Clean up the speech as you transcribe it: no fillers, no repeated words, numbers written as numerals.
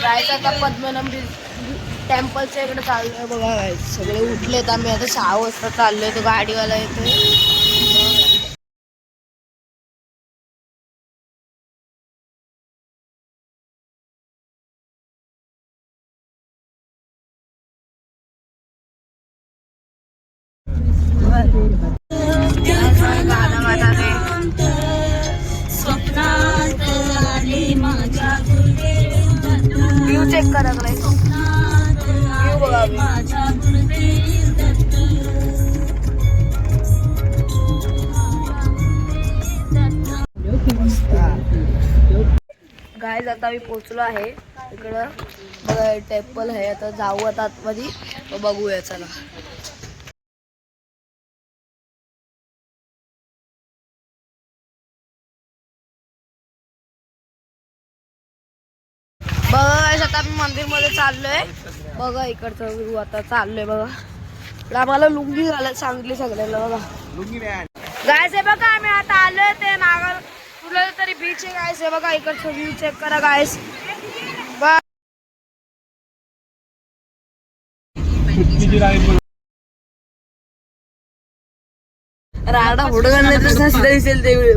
गायचं आता पद्मनाभ टेम्पलच्या इकडे चाललोय बघा गायच. सगळे उठलेत, आम्ही आता 6 वाजता चाललोय. तो गाडीवाला येतोय. व्ह्यू चेक करा व्ह्यू बघा. गाईज आता मी पोचलो आहे इकडं बघा. टेम्पल आहे. आता जाऊ आता आतमध्ये बघूया चला. बघा गाईज आता मी मंदिर मध्ये चाललोय. बघा इकडचा व्ह्यू आता चाललोय बघा. आम्हाला लुंगी घालायला सांगितली सगळ्यांना बघा. गाईज हे बघा आम्ही आता आलोय ते नागर कुठलं तरी बीच आहे गाईज. हे बघा इकडचं व्ह्यू चेक करा गाईज. राडा फोटो काढण्याचा दिसेल ते